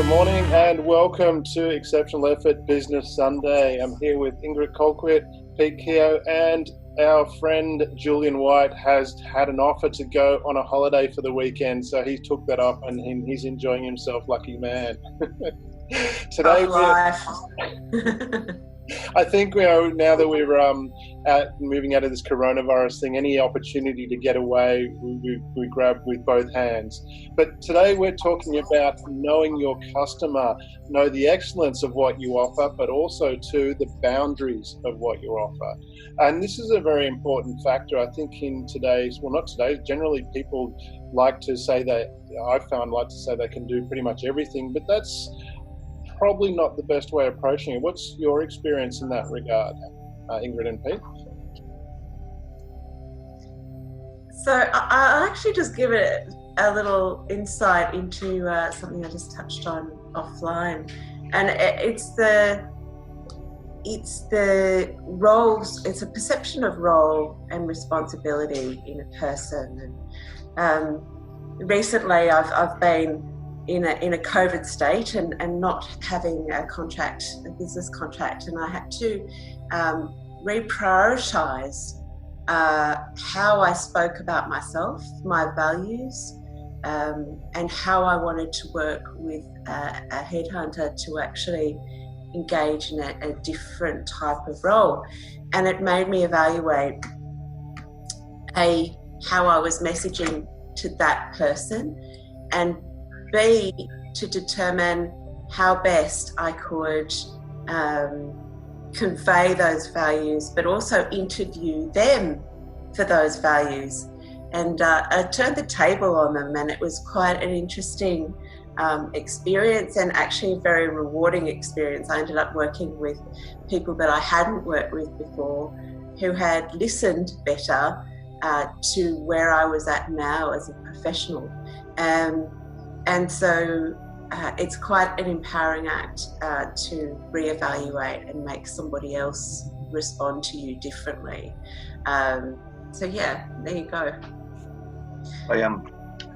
Good morning and welcome to Exceptional Effort Business Sunday. I'm here with Ingrid Colquitt, Pete Keogh, and our friend Julian White has had an offer to go on a holiday for the weekend, so he took that up and he's enjoying himself, lucky man. Today, life. I think now that we're moving out of this coronavirus thing, any opportunity to get away, we grab with both hands. But today we're talking about knowing your customer, know the excellence of what you offer, but also to the boundaries of what you offer. And this is a very important factor, I think, in today's, well, not today, generally people like to say that, I've found like to say they can do pretty much everything, but that's probably not the best way of approaching it. What's your experience in that regard, Ingrid and Pete? So I'll actually just give it a little insight into something I just touched on offline, and it's the roles. It's a perception of role and responsibility in a person. And recently, I've been in a COVID state and not having a business contract, and I had to reprioritize how I spoke about myself, my values, and how I wanted to work with a headhunter to actually engage in a different type of role. And it made me evaluate how I was messaging to that person, and B, to determine how best I could convey those values, but also interview them for those values. And I turned the table on them, and it was quite an interesting experience, and actually a very rewarding experience. I ended up working with people that I hadn't worked with before, who had listened better to where I was at now as a professional. And so it's quite an empowering act to reevaluate and make somebody else respond to you differently. So yeah, there you go.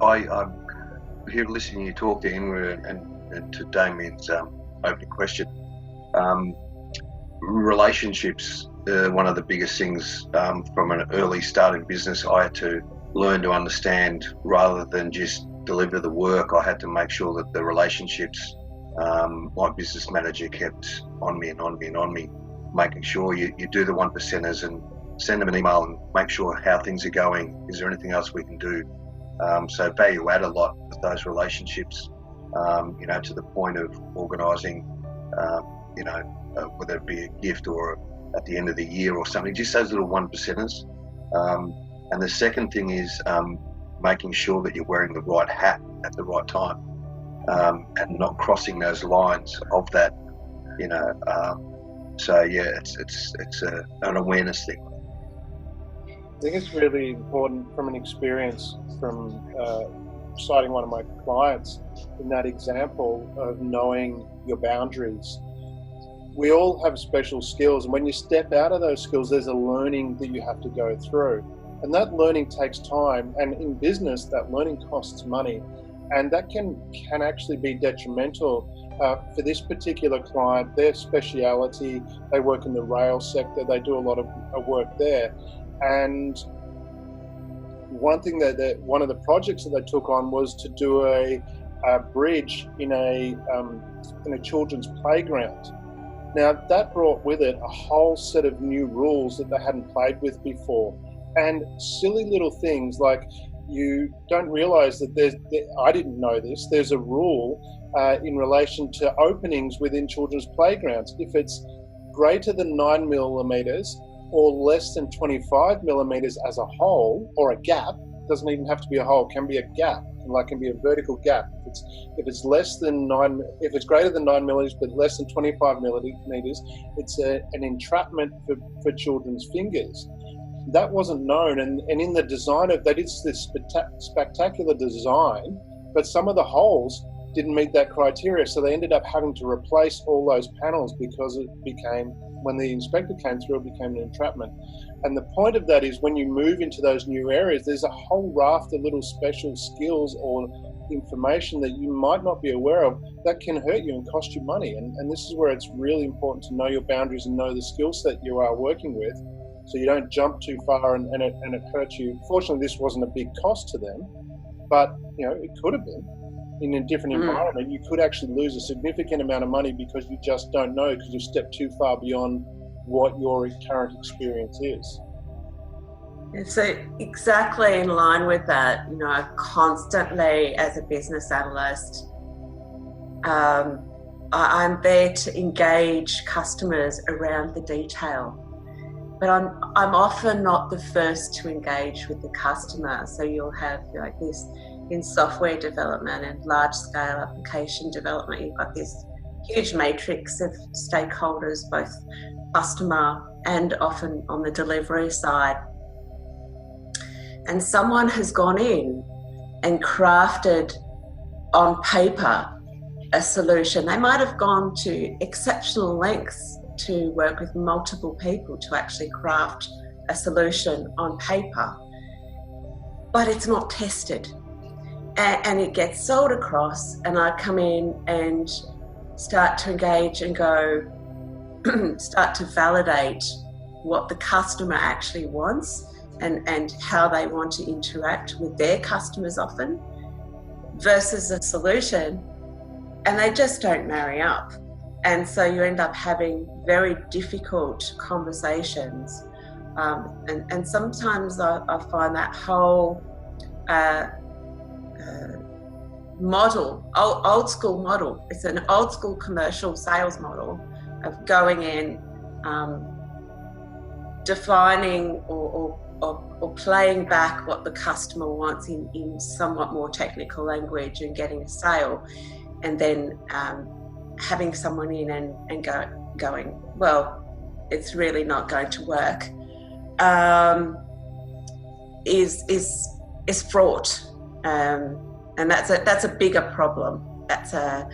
I'm here listening to you talk to Ingrid and to Damien's opening question. Relationships, one of the biggest things from an early start in business. I had to learn to understand, rather than just deliver the work, I had to make sure that the relationships my business manager kept on me, making sure you do the 1%ers and send them an email and make sure how things are going. Is there anything else we can do? So value add a lot with those relationships, to the point of organising, whether it be a gift or at the end of the year or something, just those little 1%ers. And the second thing is making sure that you're wearing the right hat at the right time, and not crossing those lines of that, so yeah, it's an awareness thing. I think it's really important from an experience from citing one of my clients in that example of knowing your boundaries. We all have special skills, and when you step out of those skills, there's a learning that you have to go through. And that learning takes time, and in business, that learning costs money, and that can actually be detrimental. For this particular client, their speciality, they work in the rail sector, they do a lot of work there. And one thing one of the projects that they took on was to do a bridge in a children's playground. Now, that brought with it a whole set of new rules that they hadn't played with before. And silly little things like, you don't realize that I didn't know this, there's a rule in relation to openings within children's playgrounds. If it's greater than 9 millimeters or less than 25 millimeters as a hole, or a gap, doesn't even have to be a hole, can be a gap, like can be a vertical gap. If it's greater than 9 millimeters but less than 25 millimeters, it's an entrapment for children's fingers. That wasn't known, and in the design they did this spectacular design, but some of the holes didn't meet that criteria, so they ended up having to replace all those panels because it became, when the inspector came through, it became an entrapment. And the point of that is, when you move into those new areas, there's a whole raft of little special skills or information that you might not be aware of that can hurt you and cost you money. And this is where it's really important to know your boundaries and know the skill set you are working with, so you don't jump too far and it hurts you. Fortunately, this wasn't a big cost to them, but it could have been. In a different environment, you could actually lose a significant amount of money because you just don't know, because you've stepped too far beyond what your current experience is. So exactly in line with that, constantly as a business analyst, I'm there to engage customers around the detail, but I'm often not the first to engage with the customer. So you'll have like this in software development and large scale application development, you've got this huge matrix of stakeholders, both customer and often on the delivery side. And someone has gone in and crafted on paper a solution. They might have gone to exceptional lengths to work with multiple people to actually craft a solution on paper, but it's not tested. And it gets sold across, and I come in and start to engage and start to validate what the customer actually wants and how they want to interact with their customers often versus a solution, and they just don't marry up. And so you end up having very difficult conversations. And sometimes I find that whole model, old school model, it's an old school commercial sales model of going in, defining or playing back what the customer wants in somewhat more technical language and getting a sale, and then having someone in and going, well, it's really not going to work, is fraught, and that's a bigger problem. That's a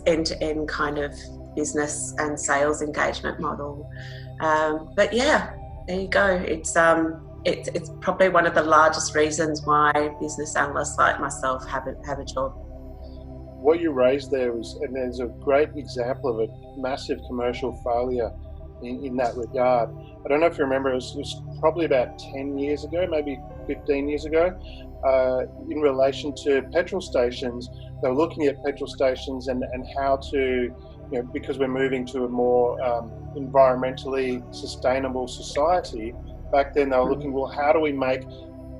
end-to-end kind of business and sales engagement model. But yeah, there you go. It's probably one of the largest reasons why business analysts like myself have a job. What you raised there was, and there's a great example of a massive commercial failure in that regard. I don't know if you remember, it was probably about 10 years ago, maybe 15 years ago, in relation to petrol stations. They were looking at petrol stations and how to, because we're moving to a more environmentally sustainable society. Back then they were looking, well, how do we make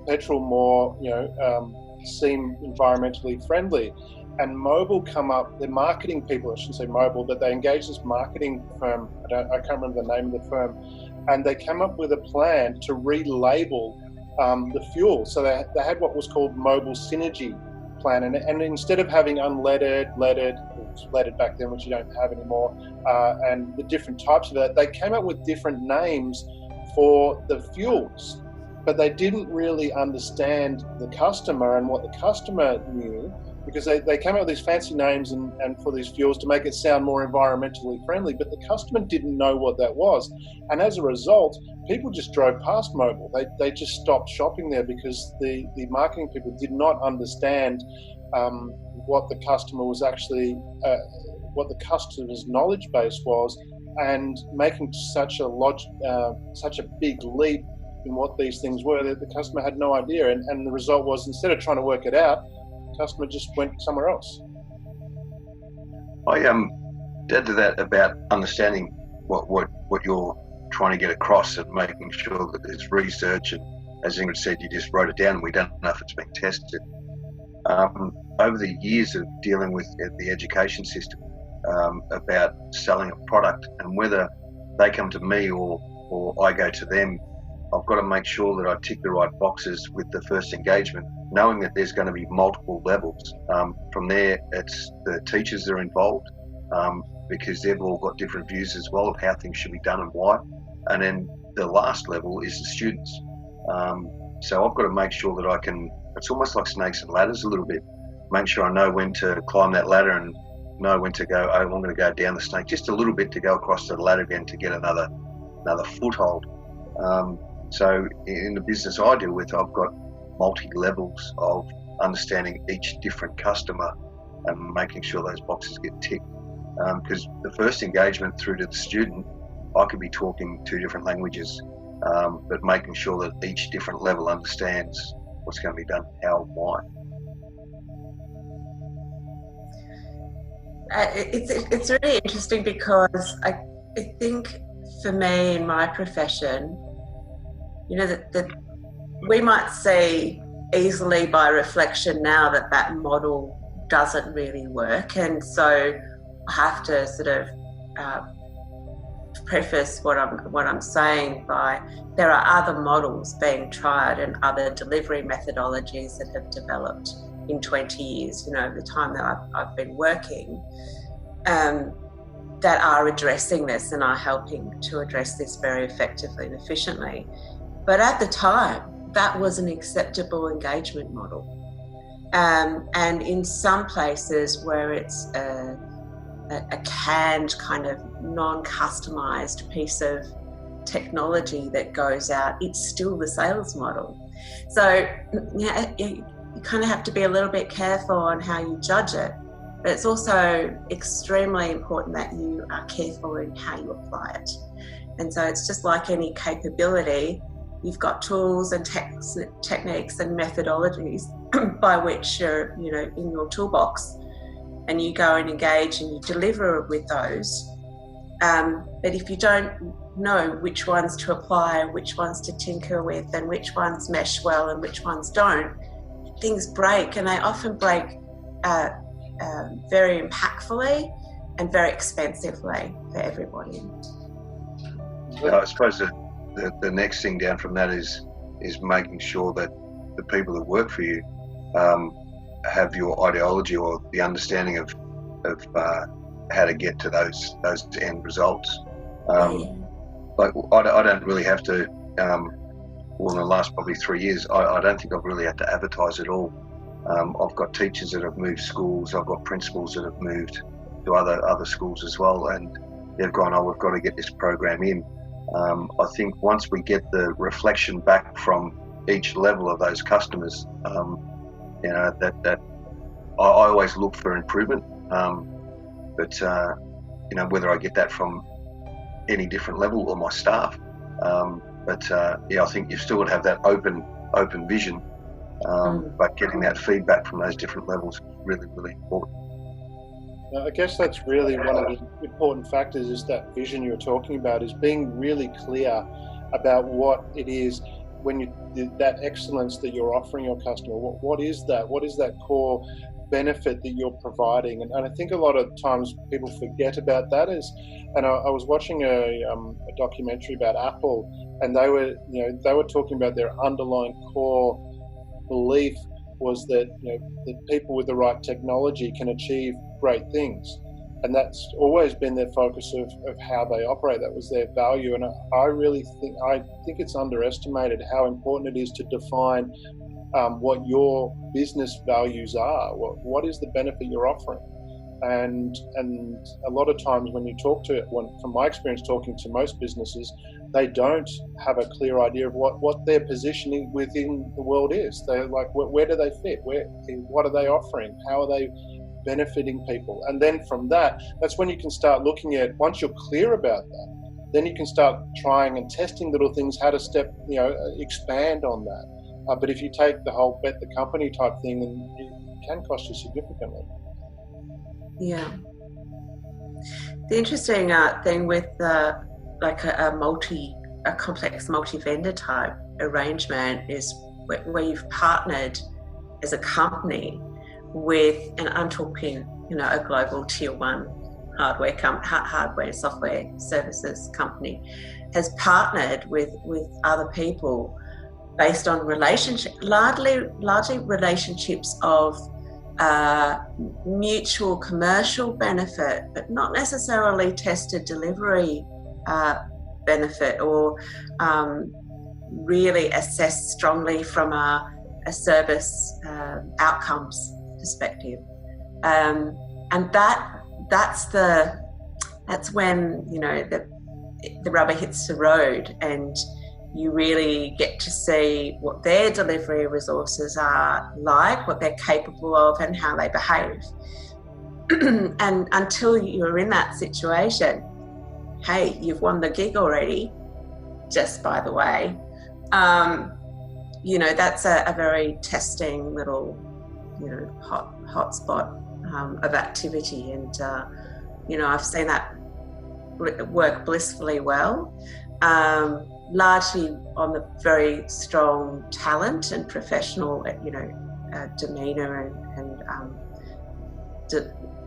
petrol more, seem environmentally friendly? And Mobil come up, the marketing people, I shouldn't say Mobil, but they engaged this marketing firm, I can't remember the name of the firm, and they came up with a plan to relabel the fuel. So they had what was called Mobil Synergy plan, and instead of having unleaded, leaded back then, which you don't have anymore, and the different types of that, they came up with different names for the fuels, but they didn't really understand the customer and what the customer knew, because they came up with these fancy names and for these fuels to make it sound more environmentally friendly, but the customer didn't know what that was. And as a result, people just drove past Mobil. They just stopped shopping there because the marketing people did not understand what the customer was actually, what the customer's knowledge base was, and making such a big leap in what these things were that the customer had no idea. And the result was, instead of trying to work it out, customer just went somewhere else. I add to that about understanding what you're trying to get across and making sure that there's research, and as Ingrid said, you just wrote it down and we don't know if it's been tested. Over the years of dealing with the education system about selling a product, and whether they come to me or I go to them, I've got to make sure that I tick the right boxes with the first engagement, knowing that there's going to be multiple levels. From there, it's the teachers that are involved, because they've all got different views as well of how things should be done and why. And then the last level is the students. So I've got to make sure that I can, it's almost like snakes and ladders a little bit, make sure I know when to climb that ladder and know when to go, oh, I'm going to go down the snake just a little bit to go across the ladder again to get another foothold. So in the business I deal with, I've got multi-levels of understanding each different customer and making sure those boxes get ticked. Because the first engagement through to the student, I could be talking two different languages, but making sure that each different level understands what's going to be done, how, why. It's really interesting because I think for me in my profession, you know, that we might see easily by reflection now that model doesn't really work, and so I have to sort of preface what I'm saying by there are other models being tried and other delivery methodologies that have developed in 20 years, you know, the time that I've been working, that are addressing this and are helping to address this very effectively and efficiently. But at the time, that was an acceptable engagement model. And in some places where it's a canned kind of non-customized piece of technology that goes out, it's still the sales model. So yeah, you kind of have to be a little bit careful on how you judge it, but it's also extremely important that you are careful in how you apply it. And so it's just like any capability, you've got tools and techniques and methodologies by which you're, you know, in your toolbox, and you go and engage and you deliver with those. But if you don't know which ones to apply, which ones to tinker with, and which ones mesh well and which ones don't, things break, and they often break very impactfully and very expensively for everybody. I suppose the next thing down from that is making sure that the people that work for you have your ideology or the understanding of how to get to those end results. Like I don't really have to. Well, in the last probably 3 years, I don't think I've really had to advertise at all. I've got teachers that have moved schools. I've got principals that have moved to other schools as well, and they've gone, "Oh, we've got to get this program in." I think once we get the reflection back from each level of those customers, you know, that I always look for improvement, but you know, whether I get that from any different level or my staff, but yeah, I think you've still got to have that open vision, but getting that feedback from those different levels is really, really important. I guess that's really one of the important factors, is that vision you're talking about, is being really clear about what it is when that excellence that you're offering your customer. What is that? What is that core benefit that you're providing? And I think a lot of times people forget about that. And I was watching a documentary about Apple, and they were talking about their underlying core belief was that, you know, that people with the right technology can achieve great things, and that's always been their focus of how they operate. That was their value, and I think it's underestimated how important it is to define what your business values are. What is the benefit you're offering? And a lot of times when you from my experience talking to most businesses, they don't have a clear idea of what their positioning within the world is. They're like, where do they fit? What are they offering? How are they benefiting people? And then from that's when you can start looking at, once you're clear about that, then you can start trying and testing little things, how to expand on that. But if you take the whole bet the company type thing, then it can cost you significantly. Yeah. The interesting thing with like a complex multi-vendor type arrangement is where you've partnered as a company with, and I'm talking, you know, a global tier 1 hardware software services company has partnered with other people based on largely relationships of mutual commercial benefit, but not necessarily tested delivery benefit, or really assessed strongly from a service outcomes perspective. And that's when, you know, the rubber hits the road, and you really get to see what their delivery resources are like, what they're capable of, and how they behave. And until you're in that situation, hey, you've won the gig already, just by the way. That's a very testing little, hot spot of activity. And, I've seen that work blissfully well, largely on the very strong talent and professional, demeanour and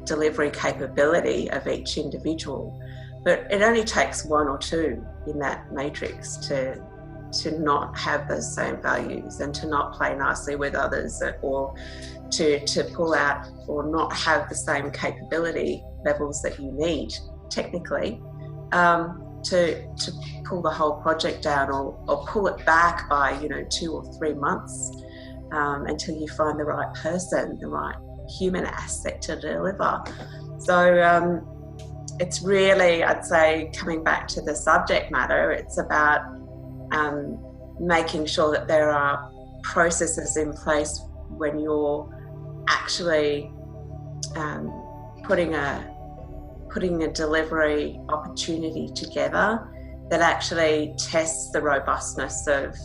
delivery capability of each individual. But it only takes one or two in that matrix to not have those same values and to not play nicely with others, or to pull out or not have the same capability levels that you need technically to pull the whole project down, or pull it back by 2 or 3 months until you find the right person, the right human asset to deliver. So it's really, I'd say, coming back to the subject matter, it's about making sure that there are processes in place when you're actually putting a delivery opportunity together that actually tests the robustness of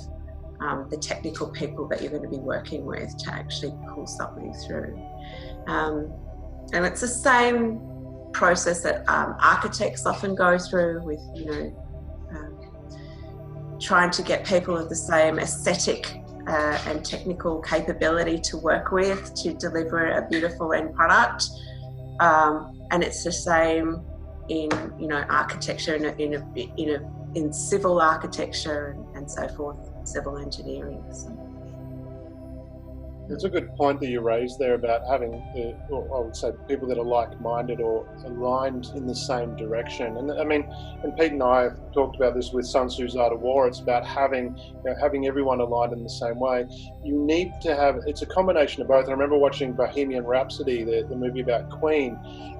the technical people that you're going to be working with to actually pull something through. And it's the same process that architects often go through with, trying to get people of the same aesthetic and technical capability to work with to deliver a beautiful end product. And it's the same in architecture, in civil architecture and so forth, civil engineering. So. It's a good point that you raised there about having, I would say, people that are like-minded or aligned in the same direction. And Pete and I have talked about this with Sun Tzu's Art of War. It's about having everyone aligned in the same way. You need to have, it's a combination of both. I remember watching Bohemian Rhapsody, the movie about Queen,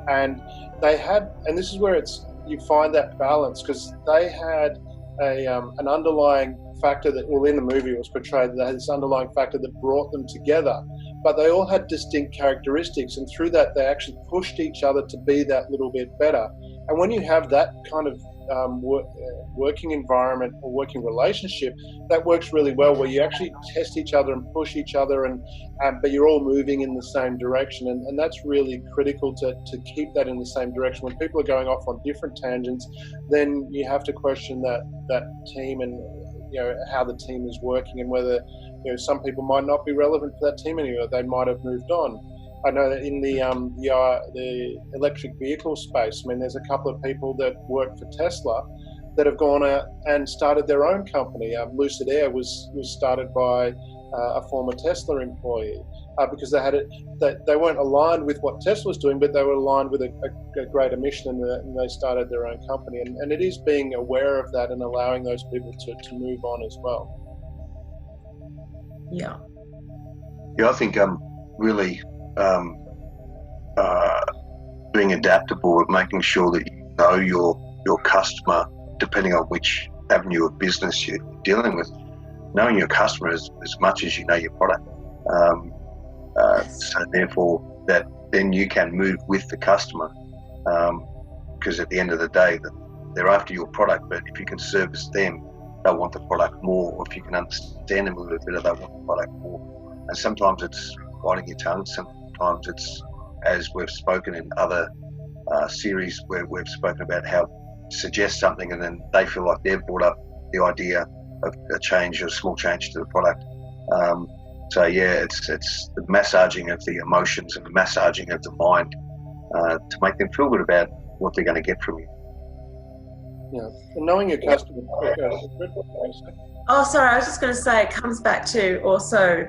and they had, and this is where you find that balance, because they had an underlying factor that, well, in the movie it was portrayed that they had this underlying factor that brought them together, but they all had distinct characteristics, and through that they actually pushed each other to be that little bit better. And when you have that kind of working environment or working relationship, that works really well, where you actually test each other and push each other, and but you're all moving in the same direction, and that's really critical to keep that in the same direction. When people are going off on different tangents, then you have to question that team and how the team is working, and whether some people might not be relevant for that team anymore. They might have moved on. I know that in the electric vehicle space, there's a couple of people that work for Tesla that have gone out and started their own company. Lucid Air was started by a former Tesla employee because they weren't aligned with what Tesla was doing, but they were aligned with a greater mission, and they started their own company. And it is being aware of that and allowing those people to move on as well. Yeah. Yeah, I think really being adaptable with making sure that you know your customer, depending on which avenue of business you're dealing with, knowing your customer as much as you know your product. So therefore, that then you can move with the customer, because at the end of the day, they're after your product, but if you can service them, they'll want the product more, or if you can understand them a little bit better, they'll want the product more. And sometimes it's biting your tongue, sometimes it's, as we've spoken in other series where we've spoken about how suggest something and then they feel like they've brought up the idea of a change, or a small change to the product. So yeah, it's the massaging of the emotions and the massaging of the mind to make them feel good about what they're going to get from you. Yeah, and knowing your customer. Oh, sorry, I was just going to say, it comes back to also,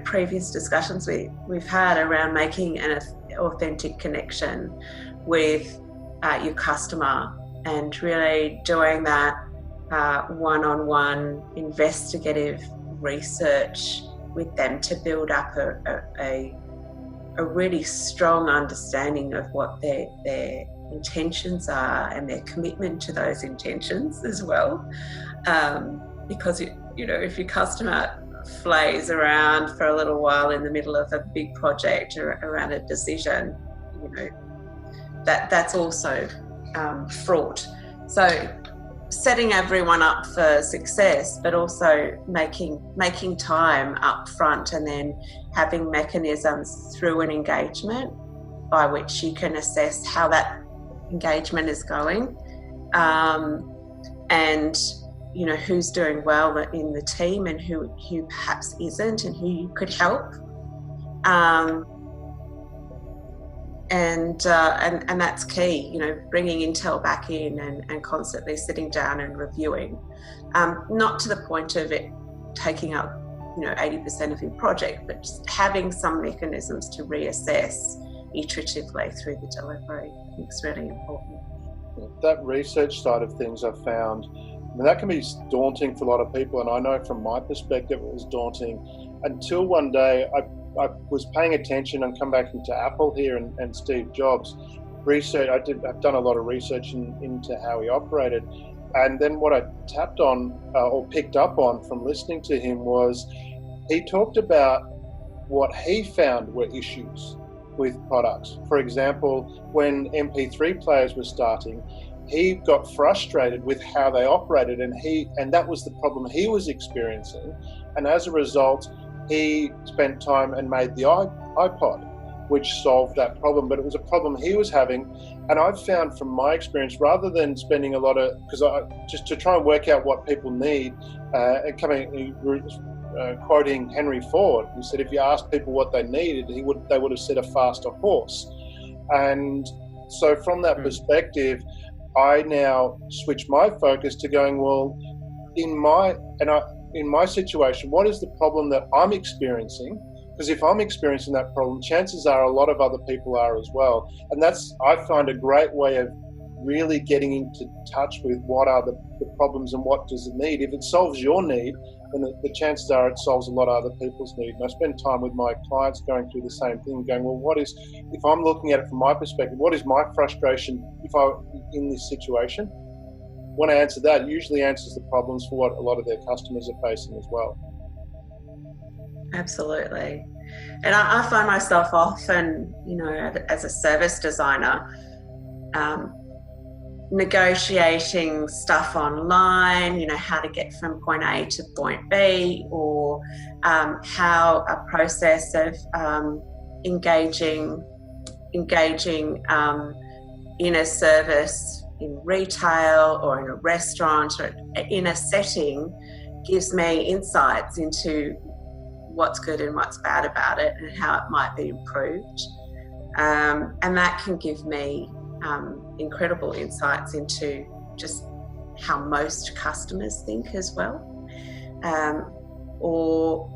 previous discussions we've had around making an authentic connection with your customer, and really doing that one-on-one investigative research with them to build up a really strong understanding of what their intentions are and their commitment to those intentions as well. because if your customer flays around for a little while in the middle of a big project or around a decision, that's also fraught. So setting everyone up for success, but also making time up front, and then having mechanisms through an engagement by which you can assess how that engagement is going, and who's doing well in the team and who perhaps isn't, and who you could help, and that's key. Bringing intel back in and constantly sitting down and reviewing, not to the point of it taking up 80% of your project, but just having some mechanisms to reassess iteratively through the delivery. I think it's really important. That research side of things I've found, that can be daunting for a lot of people, and I know from my perspective it was daunting until one day I was paying attention and come back into Apple here and Steve Jobs. I've done a lot of research into how he operated, and then what I tapped on or picked up on from listening to him was he talked about what he found were issues with products. For example, when MP3 players were starting, he got frustrated with how they operated, and that was the problem he was experiencing. And as a result, he spent time and made the iPod, which solved that problem. But it was a problem he was having. And I've found from my experience, rather than spending a lot of, just to try and work out what people need, quoting Henry Ford, who said if you asked people what they needed, they would have said a faster horse. And so from that perspective, I now switch my focus to going, well, in my situation, what is the problem that I'm experiencing? Because if I'm experiencing that problem, chances are a lot of other people are as well. And I find a great way of really getting into touch with what are the problems and what does it need. If it solves your need, then the chances are it solves a lot of other people's need. And I spend time with my clients going through the same thing, going, well, if I'm looking at it from my perspective, what is my frustration in this situation? When I answer that, it usually answers the problems for what a lot of their customers are facing as well. Absolutely. And I find myself often, as a service designer, negotiating stuff online, how to get from point A to point B, or how a process of engaging in a service in retail or in a restaurant or in a setting gives me insights into what's good and what's bad about it and how it might be improved. And that can give me incredible insights into just how most customers think as well, or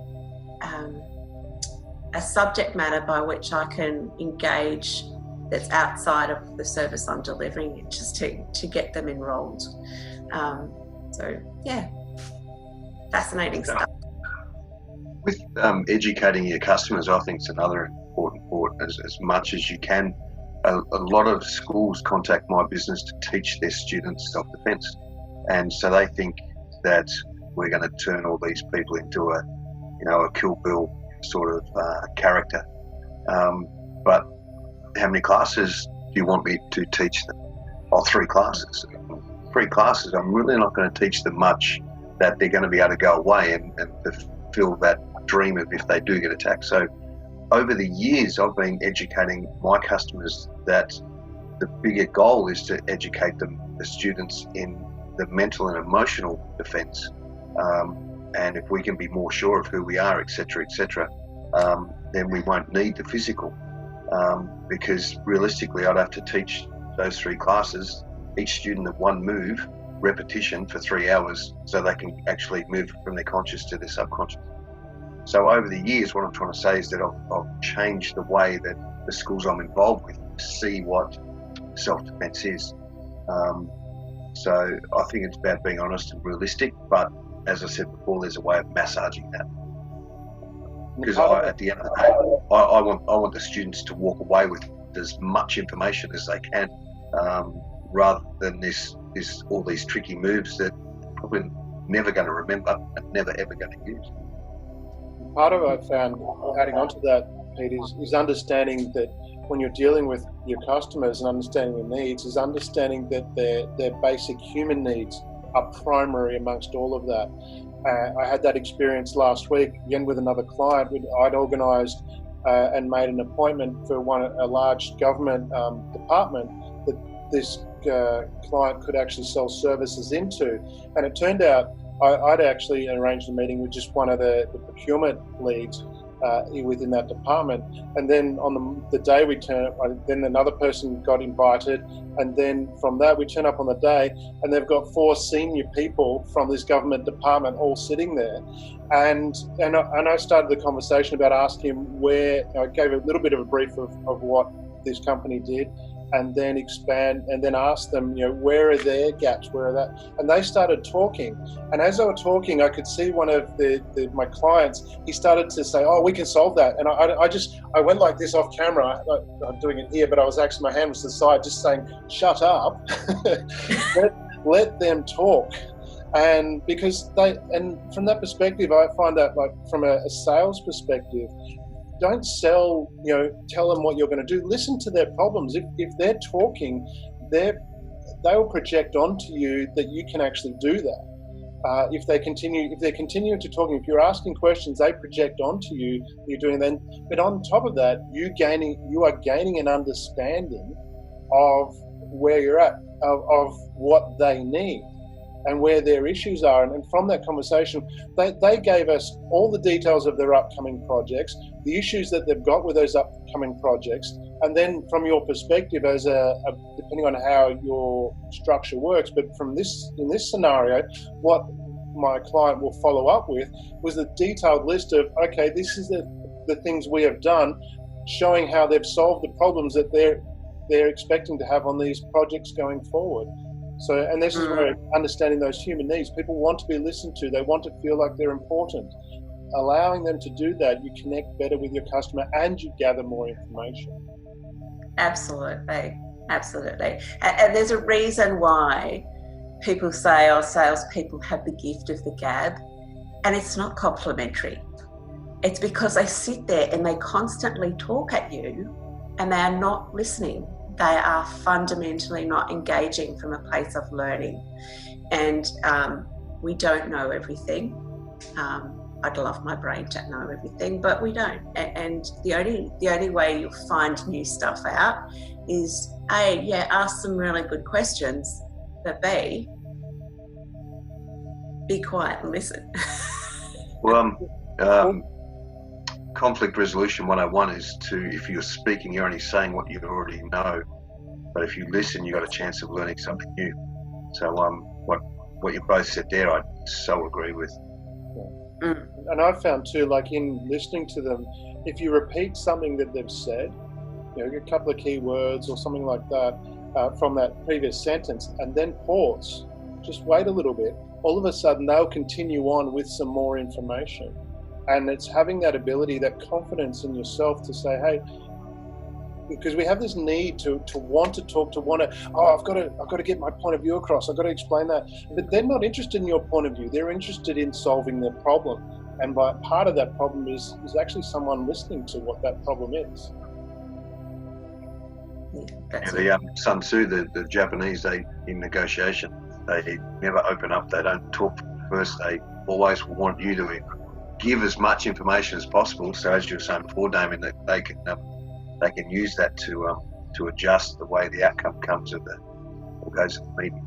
a subject matter by which I can engage that's outside of the service I'm delivering, just to get them enrolled. So yeah, fascinating stuff. With educating your customers, I think it's another important part. As much as you can, a lot of schools contact my business to teach their students self-defense, and so they think that we're going to turn all these people into a Kill Bill sort of character. But how many classes do you want me to teach them? Oh, 3 classes. 3 classes. I'm really not going to teach them much that they're going to be able to go away and fulfill that dream of if they do get attacked. So over the years, I've been educating my customers that the bigger goal is to educate them, the students, in the mental and emotional defense. And if we can be more sure of who we are, etc., then we won't need the physical. Because realistically, I'd have to teach those 3 classes, each student at one move, repetition for 3 hours, so they can actually move from their conscious to their subconscious. So over the years, what I'm trying to say is that I've changed the way that the schools I'm involved with see what self-defense is. So I think it's about being honest and realistic, but as I said before, there's a way of massaging that. Because at the end of the day, I want the students to walk away with as much information as they can, rather than all these tricky moves that probably never going to remember and never ever going to use. Part of it I found, adding on to that, Pete, is understanding that when you're dealing with your customers and understanding their needs, is understanding that their basic human needs are primary amongst all of that. I had that experience last week, again with another client. I'd organised and made an appointment for a large government department that this client could actually sell services into. And it turned out I'd actually arranged a meeting with just one of the procurement leads within that department. And then on the day we turn up, then another person got invited. And then from that, we turn up on the day and they've got 4 senior people from this government department all sitting there. And I started the conversation about asking where, I gave a little bit of a brief of what this company did, and then ask them, where are their gaps, where are that? And they started talking. And as they were talking, I could see one of my clients, he started to say, oh, we can solve that. And I went like this off camera. I'm doing it here, but I was actually, my hand was to the side, just saying, shut up, let them talk. And from that perspective, I find that, like, from a sales perspective, don't sell, tell them what you're going to do. Listen to their problems. If they're talking, they will project onto you that you can actually do that. If they're continuing to talking, if you're asking questions, they project onto you. You're doing then. But on top of that, you are gaining an understanding of where you're at, of what they need and where their issues are. And from that conversation, they gave us all the details of their upcoming projects, the issues that they've got with those upcoming projects. And then from your perspective, as depending on how your structure works, but in this scenario, what my client will follow up with was a detailed list of, okay, this is the things we have done, showing how they've solved the problems that they're expecting to have on these projects going forward. So, and this is where understanding those human needs, people want to be listened to, they want to feel like they're important. Allowing them to do that, you connect better with your customer and you gather more information. Absolutely. And there's a reason why people say, oh, salespeople have the gift of the gab, and it's not complimentary. It's because they sit there and they constantly talk at you and they are not listening. They are fundamentally not engaging from a place of learning. And we don't know everything. I'd love my brain to know everything, but we don't. And the only way you'll find new stuff out is A, ask some really good questions, but B, be quiet and listen. Well, conflict resolution 101 is if you're speaking, you're only saying what you already know. But if you listen, you've got a chance of learning something new. So what you both said there, I so agree with. And I've found too, like in listening to them, if you repeat something that they've said, a couple of key words or something like that from that previous sentence, and then pause, just wait a little bit, all of a sudden they'll continue on with some more information. And it's having that ability, that confidence in yourself to say, hey, because we have this need to want to talk, I've got to get my point of view across, I've got to explain that. But they're not interested in your point of view. They're interested in solving their problem. And by part of that problem is actually someone listening to what that problem is. The Sun Tzu, the Japanese, in negotiation, they never open up. They don't talk first. They always want you to give as much information as possible. So as you were saying before, Damien, that they can use that to adjust the way the outcome comes of or goes to the meeting.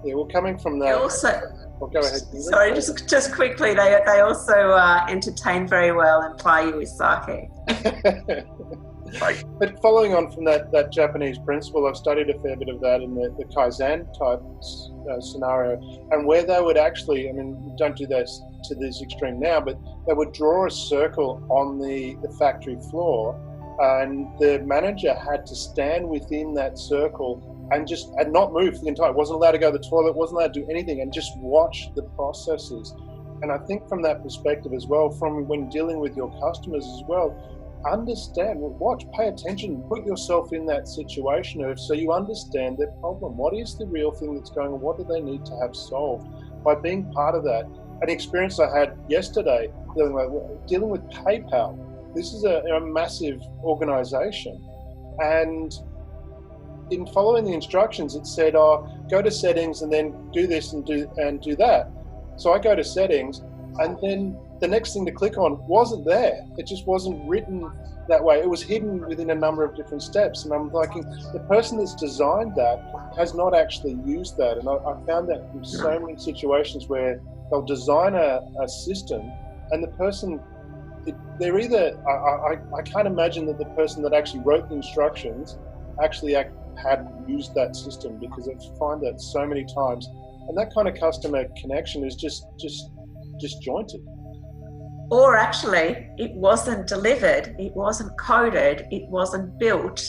Yeah, well, coming from that. Also, go ahead. Sorry, just quickly, they also entertain very well and ply you with sake. Right. But following on from that Japanese principle, I've studied a fair bit of that in the Kaizen type scenario, and where they would actually, we don't do this to this extreme now, but they would draw a circle on the factory floor, and the manager had to stand within that circle and not move the entire, wasn't allowed to go to the toilet, wasn't allowed to do anything, and just watch the processes. And I think from that perspective as well, from when dealing with your customers as well, understand, watch, pay attention, put yourself in that situation so you understand their problem. What is the real thing that's going on? What do they need to have solved? by being part of that. An experience I had yesterday dealing with PayPal. This is a massive organization, and in following the instructions, it said, go to settings and then do this and do that. So I go to settings, and then the next thing to click on wasn't there. It just wasn't written that way. It was hidden within a number of different steps. And I'm thinking, the person that's designed that has not actually used that. And I found that in so many situations where they'll design a system, and the person, they're either, I can't imagine that the person that actually wrote the instructions actually had used that system, because I find that so many times. And that kind of customer connection is just disjointed. Or actually, it wasn't delivered, it wasn't coded, it wasn't built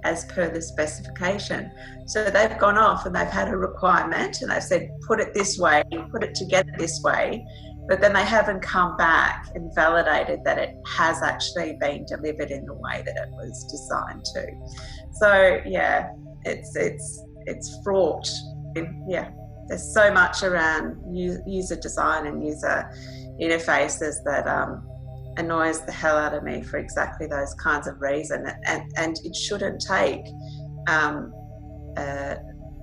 as per the specification. So they've gone off and they've had a requirement and they've said, put it this way, put it together this way, but then they haven't come back and validated that it has actually been delivered in the way that it was designed to. So yeah, it's fraught. Yeah, there's so much around user design and user interfaces that annoys the hell out of me for exactly those kinds of reasons. And it shouldn't take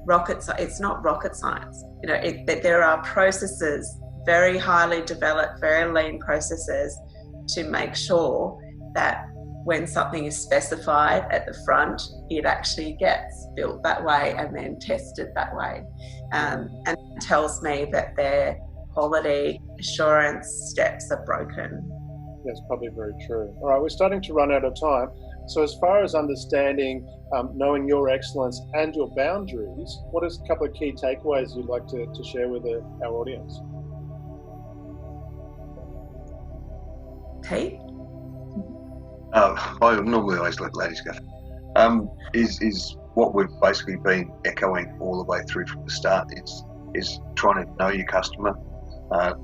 rocket science. It's not rocket science. You know, there are processes, very highly developed, very lean processes, to make sure that when something is specified at the front, it actually gets built that way and then tested that way. And it tells me that their quality assurance steps are broken. That's probably very true. All right, we're starting to run out of time. So as far as understanding, knowing your excellence and your boundaries, what is a couple of key takeaways you'd like to share with our audience? Pete? I normally always let ladies go. Is what we've basically been echoing all the way through from the start is trying to know your customer,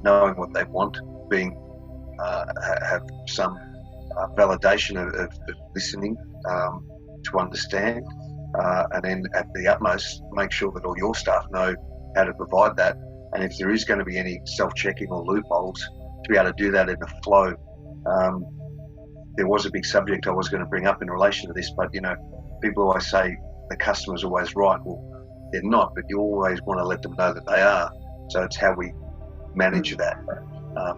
knowing what they want, have some validation of listening to understand, and then at the utmost make sure that all your staff know how to provide that. And if there is going to be any self-checking or loopholes, to be able to do that in a flow. There was a big subject I was going to bring up in relation to this, but people always say the customer's always right. Well, they're not, but you always want to let them know that they are. So it's how we manage that.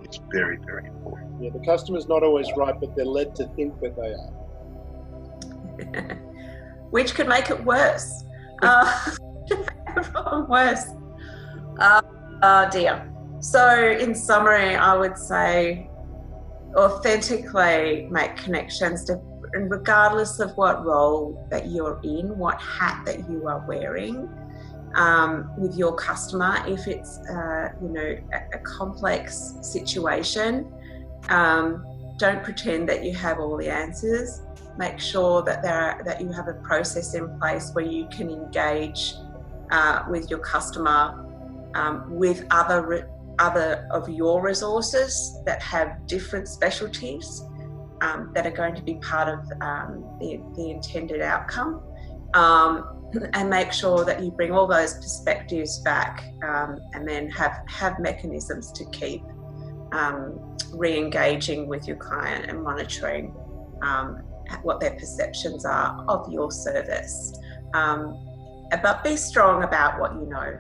It's very, very important. Yeah, the customer's not always right, but they're led to think that they are. Which could make it worse. Worse. Dear. So in summary, I would say authentically make connections and regardless of what role that you're in, what hat that you are wearing, with your customer. If it's a complex situation, don't pretend that you have all the answers. Make sure that you have a process in place where you can engage with your customer with other of your resources that have different specialties that are going to be part of the intended outcome, and make sure that you bring all those perspectives back, and then have mechanisms to keep re-engaging with your client and monitoring what their perceptions are of your service. But be strong about what you know.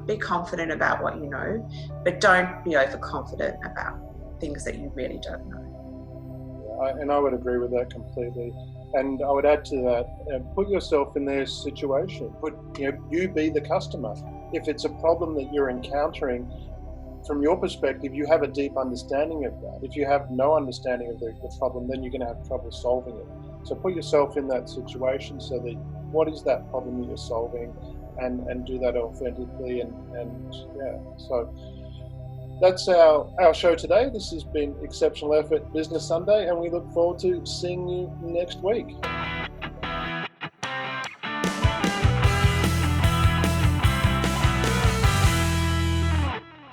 Be confident about what you know, but don't be overconfident about things that you really don't know. And I would agree with that completely. And I would add to that, put yourself in their situation. You be the customer. If it's a problem that you're encountering, from your perspective, you have a deep understanding of that. If you have no understanding of the problem, then you're going to have trouble solving it. So put yourself in that situation, so that what is that problem that you're solving, and do that authentically, and yeah. So that's our show today. This has been Exceptional Effort Business Sunday, and we look forward to seeing you next week.